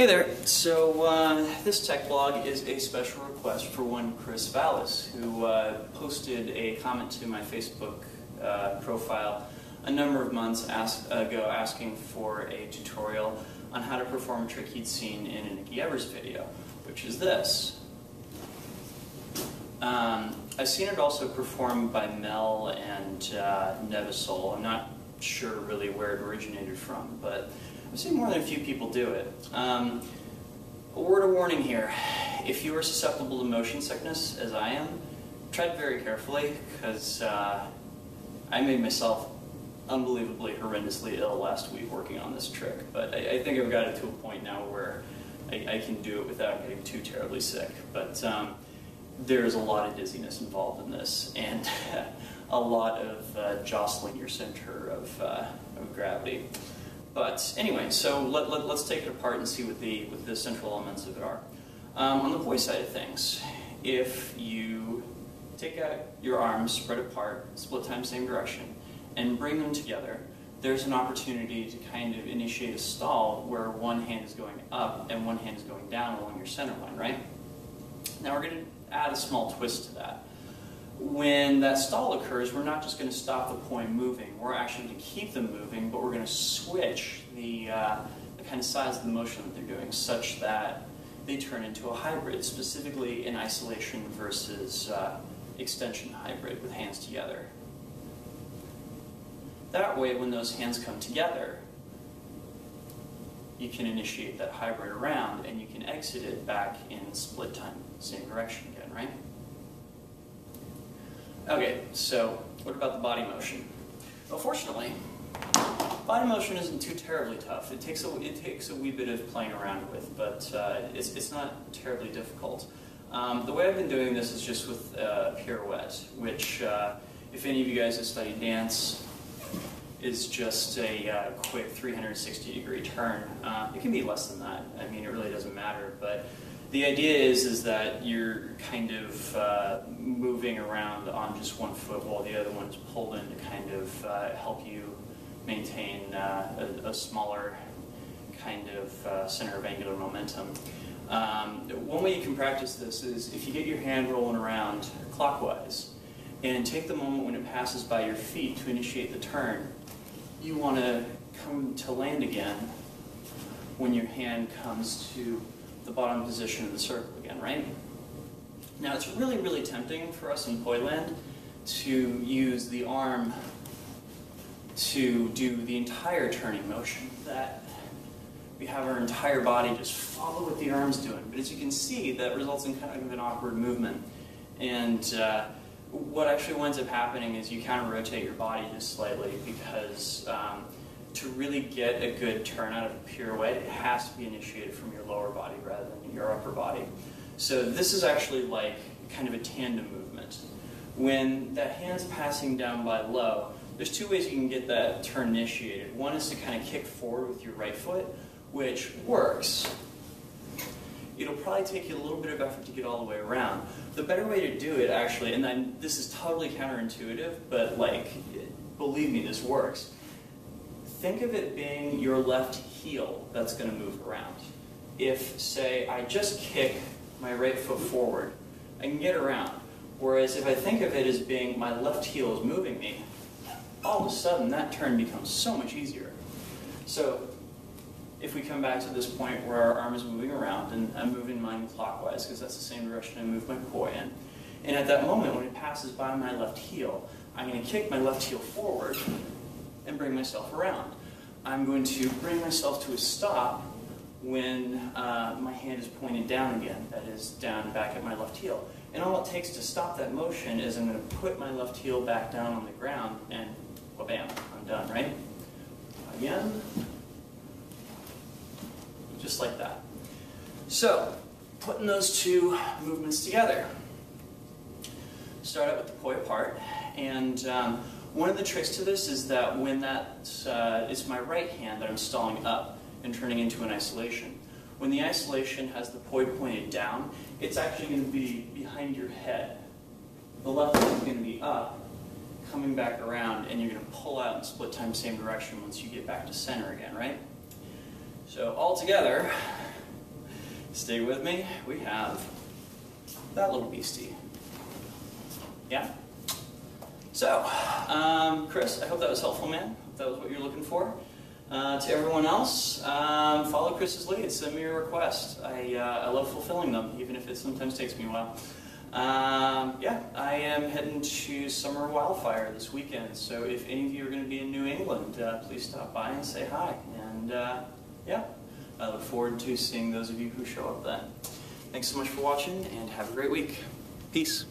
Hey there. So this tech blog is a special request for one Kris Valles, who posted a comment to my Facebook profile a number of months ago asking for a tutorial on how to perform a trick he'd seen in a Nicky Evers video, which is this. I've seen it also performed by Mel and Nevisol. I'm not sure really where it originated from, but I've seen more than a few people do it. A word of warning here: if you are susceptible to motion sickness, as I am, tread very carefully, because I made myself unbelievably horrendously ill last week working on this trick. But I think I've got it to a point now where I can do it without getting too terribly sick. But there's a lot of dizziness involved in this, and a lot of jostling your center of gravity. But anyway, so let's take it apart and see what the central elements of it are. On the boy side of things, if you take out your arms spread apart, split time same direction, and bring them together, there's an opportunity to kind of initiate a stall where one hand is going up and one hand is going down along your center line, right? Now we're going to add a small twist to that. When that stall occurs, we're not just going to stop the point moving. We're actually going to keep them moving, but we're going to switch the kind of size of the motion that they're doing such that they turn into a hybrid, specifically an isolation versus extension hybrid with hands together. That way, when those hands come together, you can initiate that hybrid around and you can exit it back in split time, same direction again, right? Okay, so what about the body motion? Well, fortunately, body motion isn't too terribly tough. It takes a wee bit of playing around with, but it's not terribly difficult. The way I've been doing this is just with a pirouette, which, if any of you guys have studied dance, is just a quick 360-degree turn. It can be less than that. I mean, it really doesn't matter, but the idea is that you're kind of moving around on just one foot while the other one's pulled in to kind of help you maintain a smaller kind of center of angular momentum. One way you can practice this is if you get your hand rolling around clockwise and take the moment when it passes by your feet to initiate the turn, you want to come to land again when your hand comes to the bottom position of the circle again, right? Now it's really, really tempting for us in poi land to use the arm to do the entire turning motion, that we have our entire body just follow what the arm's doing. But as you can see, that results in kind of an awkward movement. And what actually winds up happening is you kind of rotate your body just slightly, because to really get a good turn out of a pirouette, it has to be initiated from your lower body rather than your upper body. So this is actually like kind of a tandem movement. When that hand's passing down by low, there's two ways you can get that turn initiated. One is to kind of kick forward with your right foot, which works. It'll probably take you a little bit of effort to get all the way around. The better way to do it, actually, and then this is totally counterintuitive, but like, believe me, this works. Think of it being your left heel that's going to move around. If, say, I just kick my right foot forward, I can get around. Whereas if I think of it as being my left heel is moving me, all of a sudden that turn becomes so much easier. So if we come back to this point where our arm is moving around, and I'm moving mine clockwise because that's the same direction I move my poi in, and at that moment when it passes by my left heel, I'm going to kick my left heel forward and bring myself around. I'm going to bring myself to a stop when my hand is pointed down again, that is down back at my left heel. And all it takes to stop that motion is I'm going to put my left heel back down on the ground and bam, I'm done, right? Again, just like that. So, putting those two movements together. Start out with the poi part, and one of the tricks to this is that when it's my right hand that I'm stalling up and turning into an isolation. When the isolation has the poi pointed down, it's actually going to be behind your head. The left hand is going to be up, coming back around, and you're going to pull out in split time same direction once you get back to center again, right? So all together, Stay with me. We have that little beastie. Yeah? So, Kris, I hope that was helpful, man. Hope that was what you're looking for. To everyone else, follow Kris's lead. Send me your request. I love fulfilling them, even if it sometimes takes me a while. Yeah, I am heading to Summer Wildfire this weekend, so if any of you are going to be in New England, please stop by and say hi. And yeah, I look forward to seeing those of you who show up then. Thanks so much for watching, and have a great week. Peace.